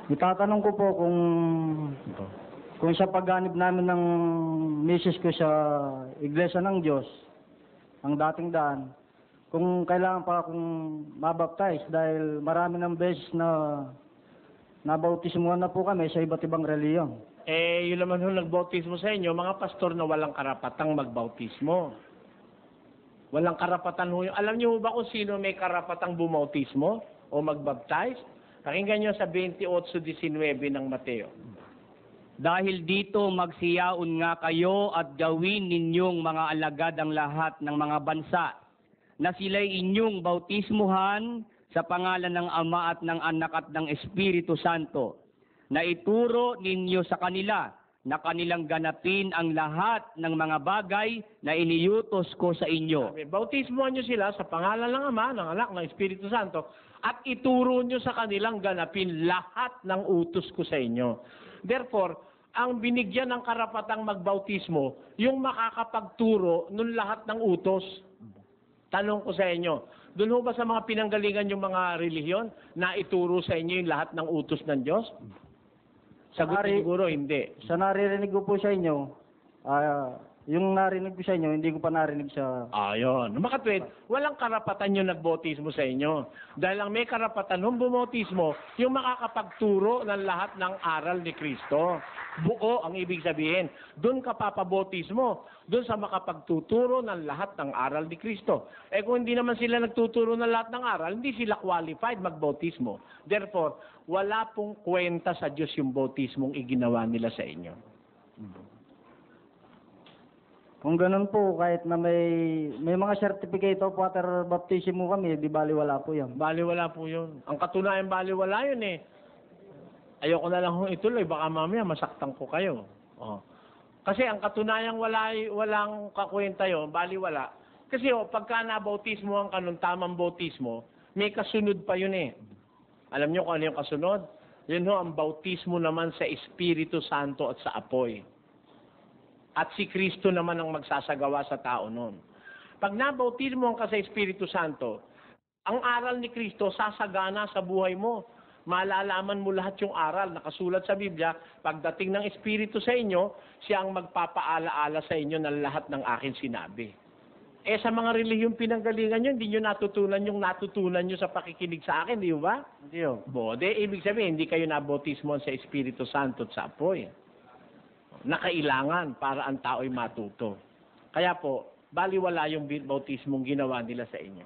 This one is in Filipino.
Itatanong ko po kung sa pagganib namin ng misis ko sa Iglesia ng Diyos, ang dating daan, kung kailangan pa akong mabaptize dahil marami ng beses na nabautismuhan na po kami sa iba't ibang reliyon. Yun naman yung nagbautismo sa inyo, mga pastor na walang karapatang magbautismo. Walang karapatan ho. Alam niyo ba kung sino may karapatang bumautismo o magbaptize? Pakinggan niyo sa 28:19 ng Mateo. Dahil dito magsiyaon nga kayo at gawin ninyong mga alagad ang lahat ng mga bansa, na sila'y inyong bautismuhan sa pangalan ng Ama at ng Anak at ng Espiritu Santo, na ituro ninyo sa kanila na kanilang ganapin ang lahat ng mga bagay na iniutos ko sa inyo. Bautismuhan niyo sila sa pangalan ng Ama, ng Anak, ng Espiritu Santo, at ituro niyo sa kanilang ganapin lahat ng utos ko sa inyo. Therefore, ang binigyan ng karapatang magbautismo, yung makakapagturo ng lahat ng utos. Tanong ko sa inyo, doon ho ba sa mga pinanggalingan yung mga relihiyon na ituro sa inyo yung lahat ng utos ng Diyos? Sagot siguro, hindi. Sa naririnig ko po sa inyo, yung narinig ko sa inyo, hindi ko pa narinig sa... Ayun. Makatwid, walang karapatan yung nagbautismo sa inyo. Dahil ang may karapatan ng bumautismo, yung makakapagturo ng lahat ng aral ni Kristo. Buo ang ibig sabihin. Doon ka papabautismo. Doon sa makapagtuturo ng lahat ng aral ni Kristo. Kung hindi naman sila nagtuturo ng lahat ng aral, hindi sila qualified magbautismo. Therefore, wala pong kwenta sa Diyos yung bautismong iginawa nila sa inyo. Kung ganun po, kahit na may mga certificate of water baptism mo kami, di baliwala po yan. Baliwala po yun. Ang katunayan baliwala yun eh. Ayoko na lang kung ituloy, baka mamaya masaktan ko kayo. Oh. Kasi ang katunayang walang kakwenta yun, baliwala. Kasi pagka nabautismo ang kanong tamang bautismo, may kasunod pa yun eh. Alam niyo kung ano yung kasunod? Yun ang bautismo naman sa Espiritu Santo at sa apoy. At si Kristo naman ang magsasagawa sa tao noon. Pag nabautismo ka sa Espiritu Santo, ang aral ni Kristo sasagana sa buhay mo. Malalaman mo lahat yung aral. Nakasulat sa Biblia, pagdating ng Espiritu sa inyo, siya ang magpapaalaala sa inyo ng lahat ng aking sinabi. Sa mga relihiyong pinanggalingan nyo, hindi nyo natutunan yung natutunan nyo sa pakikinig sa akin, di ba? Hindi yun. Bode, ibig sabihin, hindi kayo nabautismo sa Espiritu Santo at sa apoy. Na kailangan para ang tao'y matuto. Kaya po, baliwala yung bautismong ginawa nila sa inyo.